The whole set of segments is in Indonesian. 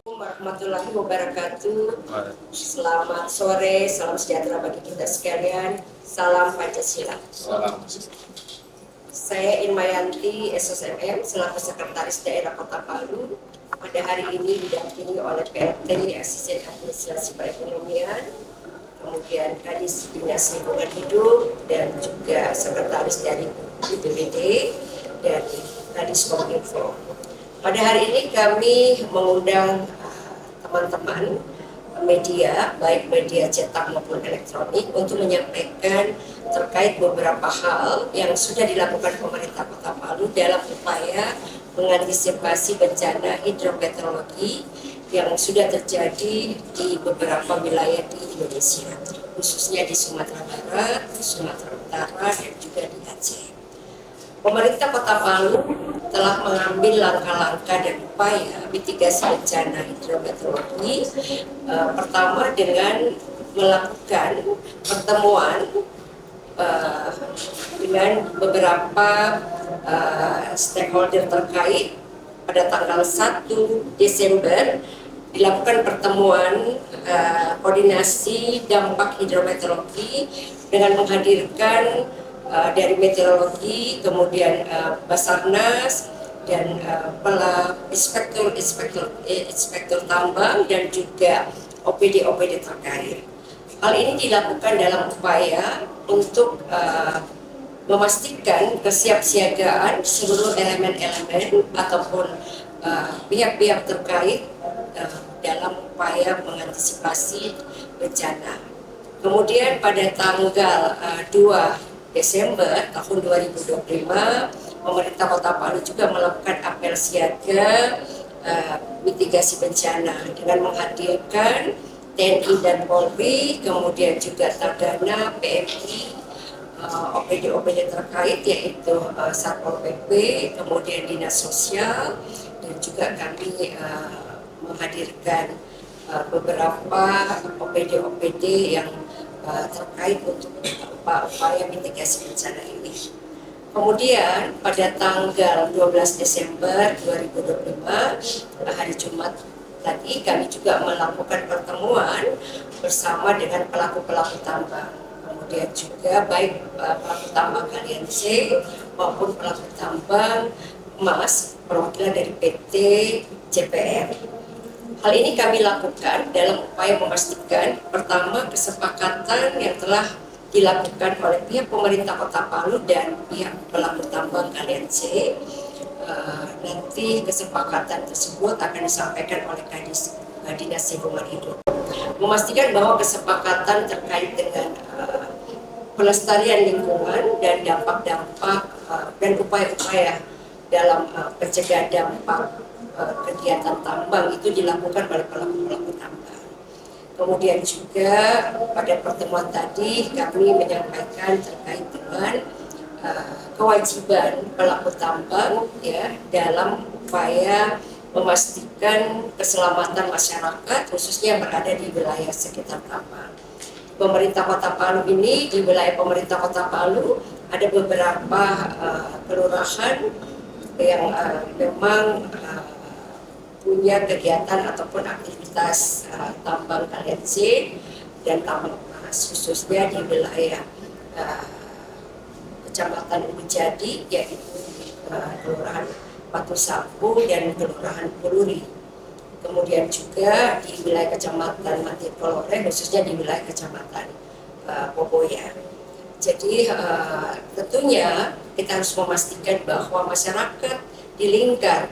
Warahmatullahi wabarakatuh. Selamat sore, salam sejahtera bagi kita sekalian. Salam Pancasila. Saya Inmayanti SSMM selaku Sekretaris Daerah Kota Palu. Pada hari ini didampingi oleh PLT Asisten Administrasi Perekonomian, kemudian Kadis Dinas Lingkungan Hidup dan juga Sekretaris dari BPBD dan Kadis Kominfo. Pada hari ini kami mengundang teman-teman media, baik media cetak maupun elektronik, untuk menyampaikan terkait beberapa hal yang sudah dilakukan pemerintah Kota Palu dalam upaya mengantisipasi bencana hidrometeorologi yang sudah terjadi di beberapa wilayah di Indonesia, khususnya di Sumatera Barat, Sumatera Utara, dan juga di Aceh. Pemerintah Kota Palu telah mengambil langkah-langkah dan upaya mitigasi bencana hidrometeorologi, pertama dengan melakukan pertemuan dengan beberapa stakeholder terkait. Pada tanggal 1 Desember dilakukan pertemuan koordinasi dampak hidrometeorologi dengan menghadirkan dari meteorologi, kemudian Basarnas dan inspektur tambang dan juga OPD terkait. Hal ini dilakukan dalam upaya untuk memastikan kesiapsiagaan seluruh elemen-elemen ataupun pihak-pihak terkait dalam upaya mengantisipasi bencana. Kemudian pada tanggal 2 Desember tahun 2025, pemerintah Kota Palu juga melakukan apel siaga mitigasi bencana dengan menghadirkan TNI dan Polri, kemudian juga Tagana, PMI, OPD terkait yaitu Satpol PP, kemudian Dinas Sosial, dan juga kami menghadirkan beberapa OPD yang terkait untuk upaya mitigasi bencana ini. Kemudian pada tanggal 12 Desember 2025, hari Jumat tadi, kami juga melakukan pertemuan bersama dengan pelaku-pelaku tambang. Kemudian juga baik pelaku tambang Kalian C maupun pelaku tambang emas perwakilan dari PT CPR. Hal ini kami lakukan dalam upaya memastikan pertama kesepakatan yang telah dilakukan oleh pihak pemerintah Kota Palu dan pihak pelaku tambang Kalian C. Nanti kesepakatan tersebut akan disampaikan oleh Kadis Dinas Lingkungan Hidup. Memastikan bahwa kesepakatan terkait dengan pelestarian lingkungan dan dampak-dampak dan upaya-upaya dalam pencegahan dampak kegiatan tambang itu dilakukan oleh pelaku-pelaku tambang. Kemudian juga pada pertemuan tadi kami menyampaikan terkait dengan kewajiban pelaku tambang ya dalam upaya memastikan keselamatan masyarakat khususnya yang berada di wilayah sekitar tambang. Pemerintah Kota Palu ini, di wilayah pemerintah Kota Palu ada beberapa kelurahan yang memang punya kegiatan ataupun aktivitas tambang Kalian C dan tambang emas, khususnya di wilayah Kecamatan Ujadi, yaitu Kelurahan Batu Sapu dan Kelurahan Pururi. Kemudian juga di wilayah Kecamatan Matikolore, khususnya di wilayah Kecamatan Poboya. Jadi tentunya kita harus memastikan bahwa masyarakat di lingkar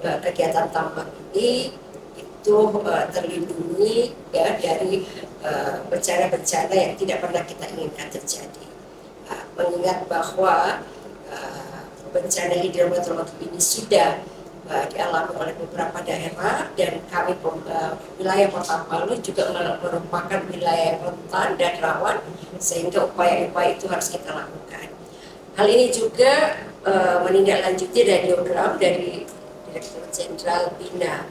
kegiatan tambang ini itu terlindungi ya dari bencana-bencana yang tidak pernah kita inginkan terjadi. Mengingat bahwa bencana hidrometeorologi ini sudah dialami oleh beberapa daerah dan kami wilayah Kota Palu juga merupakan wilayah yang rentan dan rawan sehingga upaya-upaya itu harus kita lakukan. Hal ini juga menindaklanjuti radiogram dari Direktur Jenderal Bina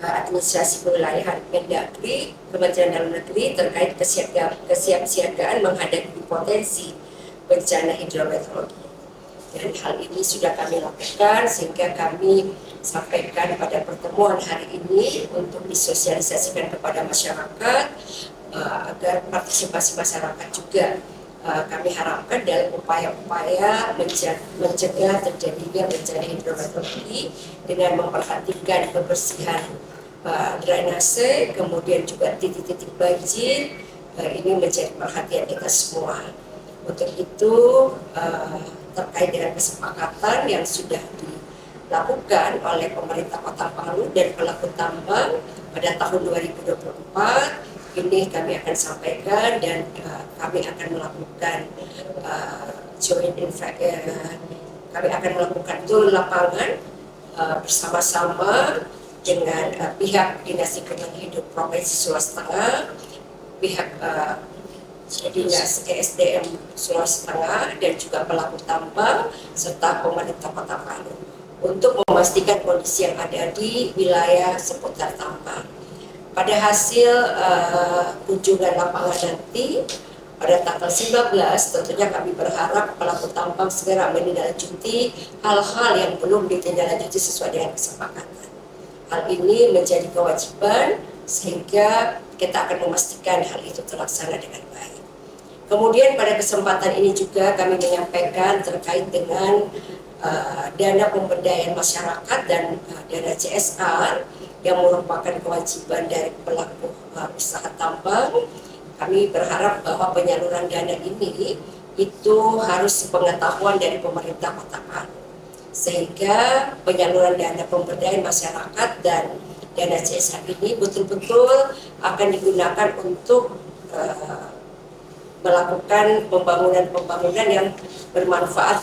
Administrasi Kewilayahan Mendagri, Kementerian Dalam Negeri terkait kesiapsiagaan menghadapi potensi bencana hidrometeorologi. Dan hal ini sudah kami lakukan sehingga kami sampaikan pada pertemuan pertemuan hari ini untuk disosialisasikan kepada masyarakat agar partisipasi masyarakat juga kami harapkan dalam upaya-upaya mencegah terjadinya bencana hidrometeorologi dengan memperhatikan kebersihan drainase, kemudian juga titik-titik banjir. Ini menjadi perhatian kita semua. Untuk itu terkait dengan kesepakatan yang sudah dilakukan oleh pemerintah Kota Palu dan pelaku tambang pada tahun 2024, ini kami akan sampaikan dan kami akan melakukan kami akan melakukan turun lapangan bersama-sama dengan pihak Dinas Lingkungan Hidup Provinsi Sulawesi Tengah, pihak Dinas ESDM Sulawesi Tengah dan juga pelaku tambang serta pemerintah Kota Palu untuk memastikan kondisi yang ada di wilayah seputar tambang. Pada hasil kunjungan lapangan nanti pada tanggal 19, tentunya kami berharap pelaku tambang segera menindaklanjuti hal-hal yang belum ditindaklanjuti sesuai dengan kesepakatan. Hal ini menjadi kewajiban sehingga kita akan memastikan hal itu terlaksana dengan baik. Kemudian pada kesempatan ini juga kami menyampaikan terkait dengan dana pemberdayaan masyarakat dan dana CSR yang merupakan kewajiban dari pelaku usaha tambang. Kami berharap bahwa penyaluran dana ini itu harus sepengetahuan dari pemerintah Kota Palu, sehingga penyaluran dana pemberdayaan masyarakat dan dana CSR ini betul-betul akan digunakan untuk melakukan pembangunan yang bermanfaat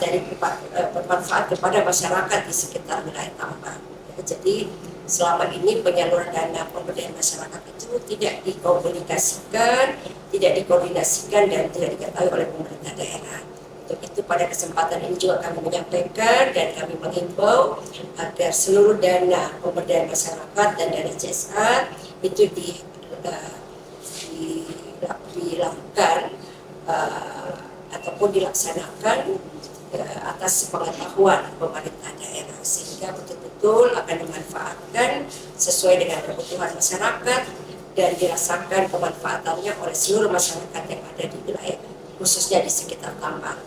kepada masyarakat di sekitar wilayah tambang. Jadi selama ini penyaluran dana pemberdayaan masyarakat itu tidak dikomunikasikan, tidak dikoordinasikan dan tidak diketahui oleh pemerintah daerah. Untuk itu pada kesempatan ini juga kami menyampaikan dan kami menghimbau agar seluruh dana pemberdayaan masyarakat dan dana CSR itu dilakukan ataupun dilaksanakan atas pengetahuan pemerintah daerah, sehingga betul-betul akan dimanfaatkan sesuai dengan kebutuhan masyarakat dan dirasakan pemanfaatannya oleh seluruh masyarakat yang ada di wilayah, khususnya di sekitar tambang.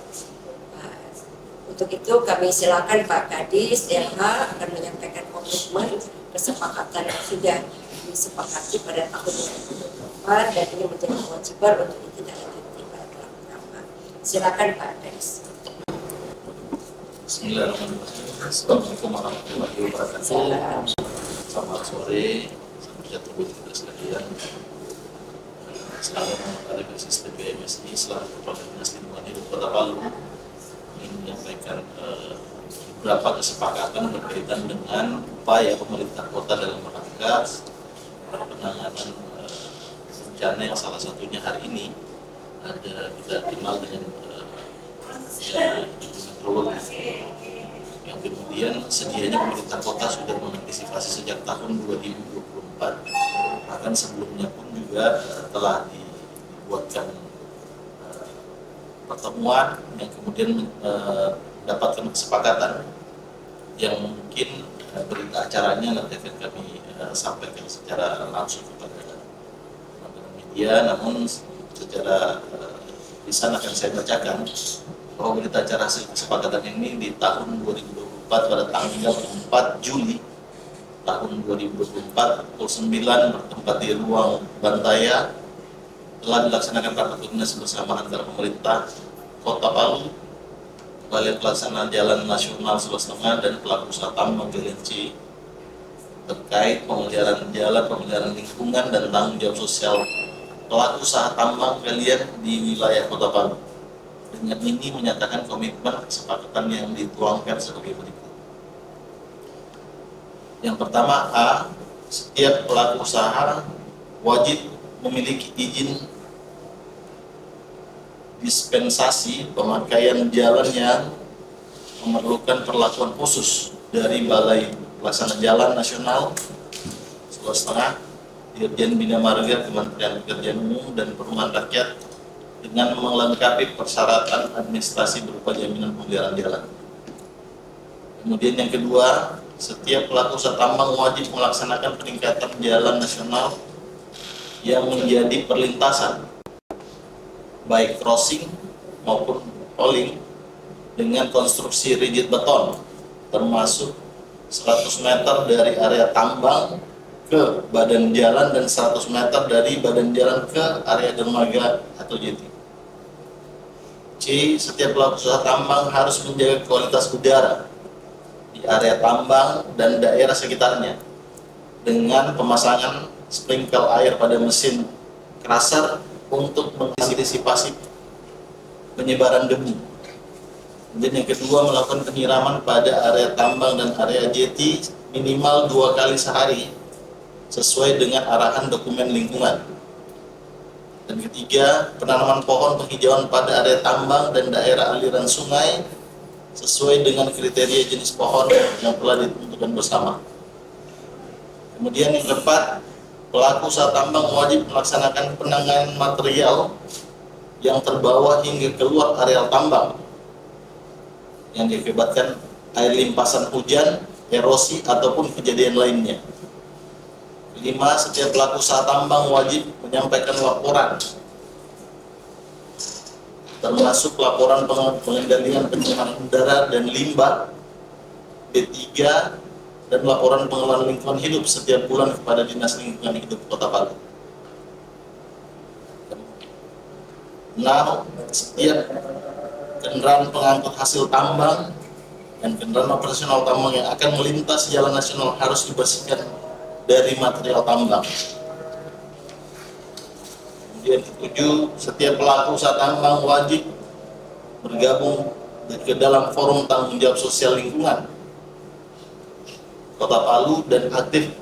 Untuk itu kami silakan Pak Kadis DLH akan menyampaikan komitmen kesepakatan yang sudah disepakati pada tahun 2024 dan ini menjadi kewajiban untuk ditindaklanjuti pada pelaku tambang. Silakan Pak Kadis. Bismillahirrahmanirrahim. Assalamualaikum warahmatullahi wabarakatuh. Selamat sore, sahabat kita sekalian. Selamat Muhammad Basis TPMSI, selamat kepada Dinas Lingkungan Hidup Kota Palu. Ini menyampaikan beberapa kesepakatan berkaitan dengan upaya pemerintah kota dalam rangka penanganan bencana yang salah satunya hari ini ada kita kenal dengan hidrometeorologi, yang kemudian sedianya pemerintah kota sudah mengantisipasi sejak tahun 2024. Bahkan sebelumnya pun juga telah dibuatkan pertemuan yang kemudian mendapatkan kesepakatan yang mungkin berita acaranya nanti akan kami sampaikan secara langsung kepada media, namun secara lisan akan saya bacakan bahwa berita acara hasil kesepakatan ini di tahun 2024 pada tanggal 4 Juli tahun 2024 pukul 9 bertempat di ruang Bantaya telah dilaksanakan rapat koordinasi bersama antara pemerintah Kota Palu, Balai Pelaksana Jalan Nasional Sulawesi Tengah dan pelaku usaha tambang GLNC terkait pemeliharaan jalan, pemeliharaan lingkungan dan tanggung jawab sosial pelaku usaha tambang galian di wilayah Kota Palu. Dengan ini menyatakan komitmen kesepakatan yang dituangkan sebagai berikut. Yang pertama, A. Setiap pelaku usaha wajib memiliki izin dispensasi pemakaian jalan yang memerlukan perlakuan khusus dari Balai Pelaksana Jalan Nasional Sulawesi Tengah, Dirjen Bina Marga, Kementerian Pekerjaan Umum dan Perumahan Rakyat dengan melengkapi persyaratan administrasi berupa jaminan pemeliharaan jalan. Kemudian yang kedua, setiap pelaku usaha tambang wajib melaksanakan peningkatan jalan nasional yang menjadi perlintasan, baik crossing maupun rolling, dengan konstruksi rigid beton, termasuk 100 meter dari area tambang ke badan jalan dan 100 meter dari badan jalan ke area dermaga atau jeti. C. Setiap pelaku usaha tambang harus menjaga kualitas udara di area tambang dan daerah sekitarnya dengan pemasangan sprinkle air pada mesin crusher untuk mengantisipasi penyebaran debu. Dan yang kedua, melakukan penyiraman pada area tambang dan area jeti minimal 2 kali sehari sesuai dengan arahan dokumen lingkungan. Dan ketiga, penanaman pohon penghijauan pada area tambang dan daerah aliran sungai sesuai dengan kriteria jenis pohon yang telah ditentukan bersama. Kemudian yang keempat, pelaku usaha tambang wajib melaksanakan penanganan material yang terbawa hingga keluar areal tambang yang diakibatkan air limpasan hujan, erosi, ataupun kejadian lainnya. Kelima, setiap pelaku usaha tambang wajib menyampaikan laporan, termasuk laporan pengendalian pencemaran udara dan limbah B3 dan laporan pengelolaan lingkungan hidup setiap bulan kepada Dinas Lingkungan Hidup Kota Palu. 6. Setiap kendaraan pengangkut hasil tambang dan kendaraan operasional tambang yang akan melintas jalan nasional harus dibersihkan dari material tambang. Kemudian 7, setiap pelaku usaha tambang wajib bergabung ke dalam forum tanggung jawab sosial lingkungan Kota Palu dan aktif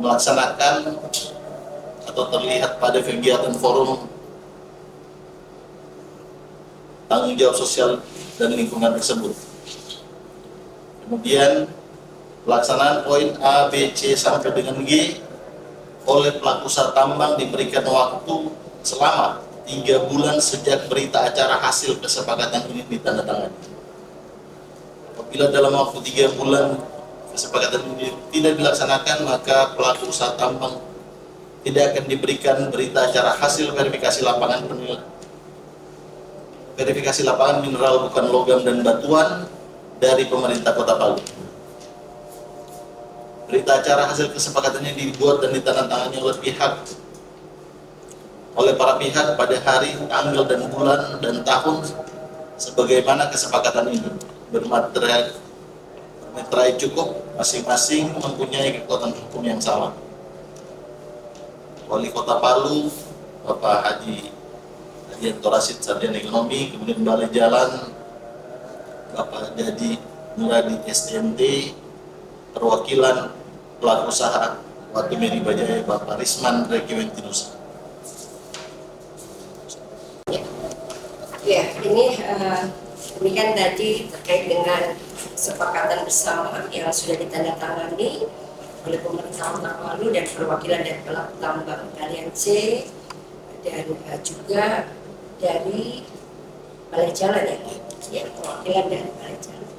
melaksanakan atau terlihat pada kegiatan forum tanggung jawab sosial dan lingkungan tersebut. Kemudian pelaksanaan poin A, B, C sampai dengan G oleh pelaku usaha tambang diberikan waktu selama 3 bulan sejak berita acara hasil kesepakatan ini ditandatangani. Apabila dalam waktu 3 bulan kesepakatan ini tidak dilaksanakan, maka pelaku usaha tambang tidak akan diberikan berita acara hasil verifikasi lapangan mineral bukan logam dan batuan dari pemerintah Kota Palu. Berita acara hasil kesepakatannya dibuat dan ditandatangani oleh para pihak pada hari, tanggal, dan bulan dan tahun sebagaimana kesepakatan ini bermaterai cukup, masing-masing mempunyai kekuatan hukum yang sama. Wali Kota Palu Bapak Haji Yanto Rasid, Sarjana Ekonomi, kemudian Balai Jalan Bapak Jadi Muradi STNT, perwakilan pelaku usaha Watu Meri Bajaya Bapak Risman Rekiwentinus. Ya, ini demikian tadi terkait dengan kesepakatan bersama yang sudah ditandatangani oleh pemerintah Kota Palu dan perwakilan dari pelaku tambang Galian C dan juga dari Balai Jalan ya, perwakilan dari Balai Jalan.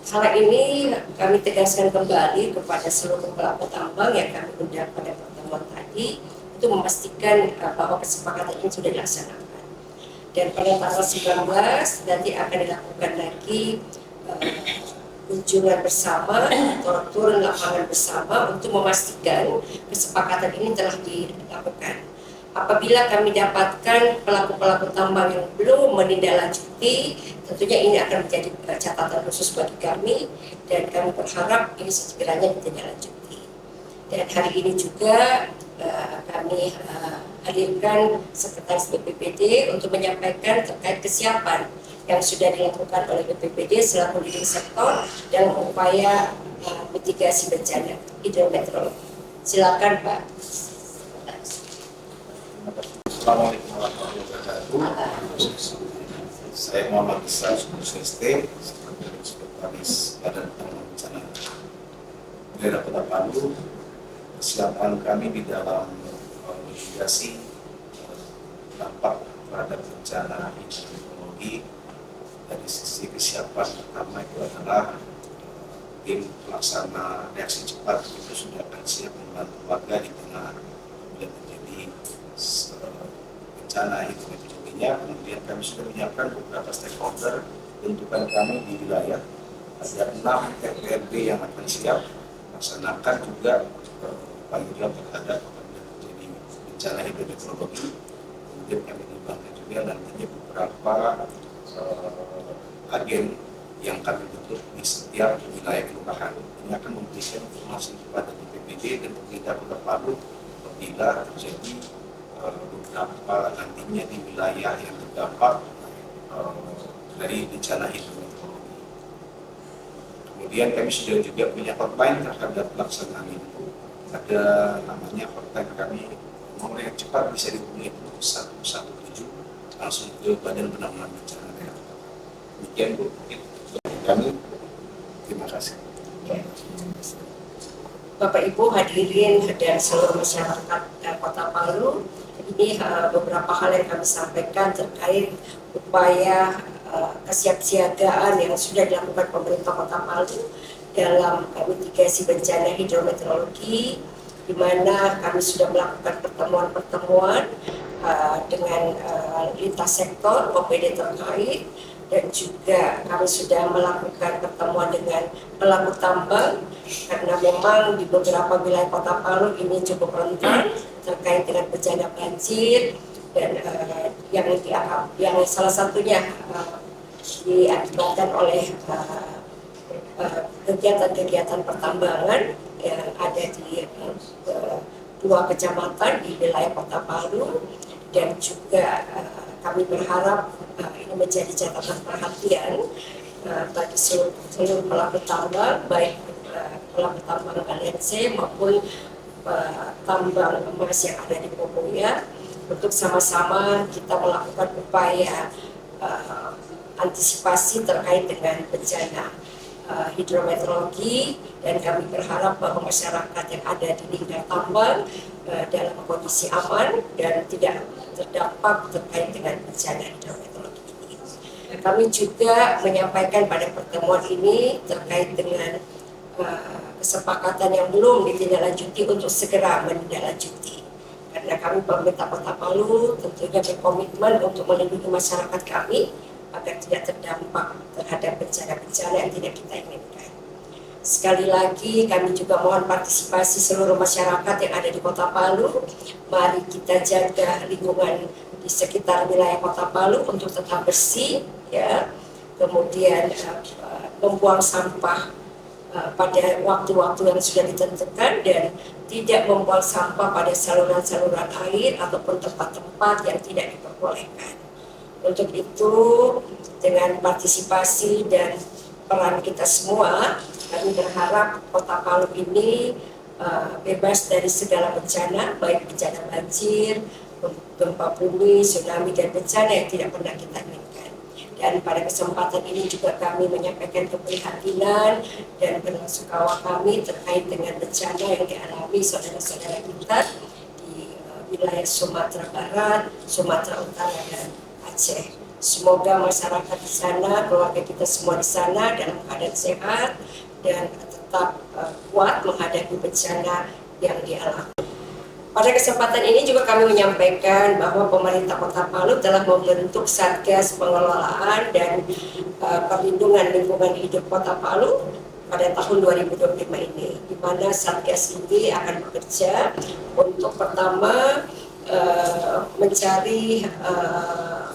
Hal ini kami tegaskan kembali kepada seluruh pelaku tambang yang kami undang pada pertemuan tadi untuk memastikan bahwa kesepakatan ini sudah dilaksanakan. Dan pada tanggal 19 nanti akan dilakukan lagi kunjungan bersama atau turun lapangan bersama untuk memastikan kesepakatan ini telah dilakukan. Apabila kami dapatkan pelaku-pelaku tambang yang belum menindaklanjuti, tentunya ini akan menjadi catatan khusus bagi kami dan kami berharap ini segeranya ditindaklanjuti. Dan hari ini juga kami hadirkan Sekretaris BPPD untuk menyampaikan terkait kesiapan yang sudah dilakukan oleh BPPD selaku leading sektor dalam upaya mitigasi bencana hidrometeorologi. Silakan Pak. Assalamualaikum warahmatullahi wabarakatuh. Saya Muhammad Besar Sukusliste, Sekretaris Badan Penanggulangan Bencana Daerah Kota Palu. Kesiapan kami di dalam mitigasi dampak terhadap bencana hidrometeorologi dari sisi kesiapan pertama itu adalah tim pelaksana reaksi cepat itu sudah akan siap membantu warga di tengah bila terjadi bencana hidrometeorologinya. Kemudian kami sudah menyiapkan beberapa stakeholder bentukan kami di wilayah. Ada 6 RPRD yang akan siap melaksanakan juga panggilan terhadap apabila terjadi bencana hidrometeorologi. Kemudian kami dibantu juga nantinya beberapa agen yang kami bentuk di setiap wilayah kelurahan. Ini akan memberikan informasi kepada BPBD dan pemerintah Kota Palu apabila terjadi beberapa nantinya di wilayah yang terdampak dari bencana hidrometeorologi. Kemudian kami sudah juga punya hotline terhadap pelaksanaan itu. Ada namanya hotline kami, nomor yang cepat bisa dihubungi 117 langsung ke Badan Penanggulangan Bencana Daerah. Demikian Bu, mungkin dari kami. Terima kasih. Bapak Ibu hadirin dan seluruh masyarakat Kota Palu, ini beberapa hal yang kami sampaikan terkait upaya kesiapsiagaan yang sudah dilakukan pemerintah Kota Palu dalam mitigasi bencana hidrometeorologi, di mana kami sudah melakukan pertemuan-pertemuan dengan lintas sektor OPD terkait, dan juga kami sudah melakukan pertemuan dengan pelaku tambang karena memang di beberapa wilayah Kota Palu ini cukup rentan terkait dengan bencana banjir dan yang salah satunya diakibatkan oleh kegiatan-kegiatan pertambangan yang ada di 2 kecamatan di wilayah Kota Palu, dan juga kami berharap ini menjadi catatan perhatian bagi seluruh pelaku tambang, baik pelaku tambang LNC maupun tambang emas yang ada di Poboya, untuk sama-sama kita melakukan upaya antisipasi terkait dengan bencana hidrometeorologi, dan kami berharap bahwa masyarakat yang ada di lingkar tambang dalam kondisi aman dan tidak terdampak terkait dengan bencana hidrometeorologi ini. Kami juga menyampaikan pada pertemuan ini terkait dengan kesepakatan yang belum ditindaklanjuti untuk segera menindaklanjuti, karena kami pemerintah Kota Palu tentunya berkomitmen untuk melindungi masyarakat kami agar tidak terdampak terhadap bencana-bencana yang tidak kita inginkan. Sekali lagi kami juga mohon partisipasi seluruh masyarakat yang ada di Kota Palu. Mari kita jaga lingkungan di sekitar wilayah Kota Palu untuk tetap bersih, ya. Kemudian membuang sampah pada waktu-waktu yang sudah ditentukan, dan tidak membuang sampah pada saluran-saluran air ataupun tempat-tempat yang tidak diperbolehkan. Untuk itu, dengan partisipasi dan peran kita semua, kami berharap Kota Palu ini bebas dari segala bencana, baik bencana banjir, gempa bumi, tsunami, dan bencana yang tidak pernah kita inginkan. Dan pada kesempatan ini juga kami menyampaikan keprihatinan dan belasungkawa kami terkait dengan bencana yang dialami saudara-saudara kita di wilayah Sumatera Barat, Sumatera Utara, dan Aceh. Semoga masyarakat di sana, keluarga kita semua di sana dalam keadaan sehat dan tetap kuat menghadapi bencana yang dialami. Pada kesempatan ini juga kami menyampaikan bahwa pemerintah Kota Palu telah membentuk Satgas Pengelolaan dan Perlindungan Lingkungan Hidup Kota Palu pada tahun 2025 ini, di mana Satgas ini akan bekerja untuk pertama mencari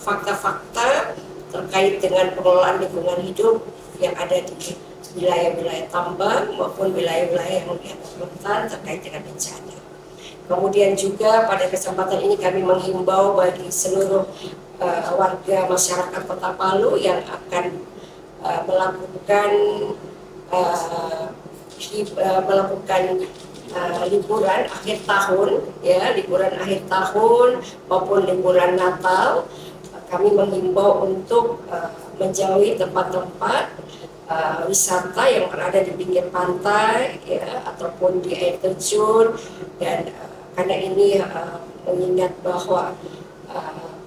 fakta-fakta terkait dengan pengelolaan lingkungan hidup yang ada di wilayah-wilayah tambang maupun wilayah-wilayah yang rentan terkait dengan bencana. Kemudian juga pada kesempatan ini kami menghimbau bagi seluruh warga masyarakat Kota Palu yang akan melakukan liburan akhir tahun, ya, liburan akhir tahun maupun liburan Natal, kami menghimbau untuk menjauhi tempat-tempat wisata yang berada di pinggir pantai, ya, ataupun di air terjun, dan karena ini mengingat bahwa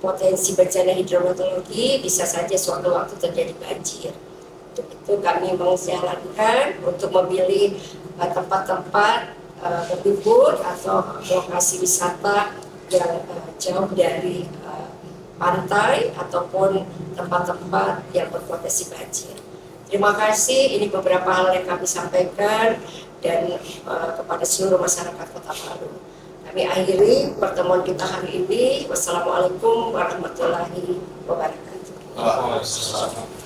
potensi bencana hidrometeorologi bisa saja suatu waktu terjadi banjir. Untuk itu kami menyarankan untuk memilih tempat-tempat berlibur atau lokasi wisata yang jauh dari pantai ataupun tempat-tempat yang berpotensi banjir. Terima kasih, ini beberapa hal yang kami sampaikan dan kepada seluruh masyarakat Kota Palu. Kami akhiri pertemuan kita hari ini. Wassalamualaikum warahmatullahi wabarakatuh. Waalaikumsalam.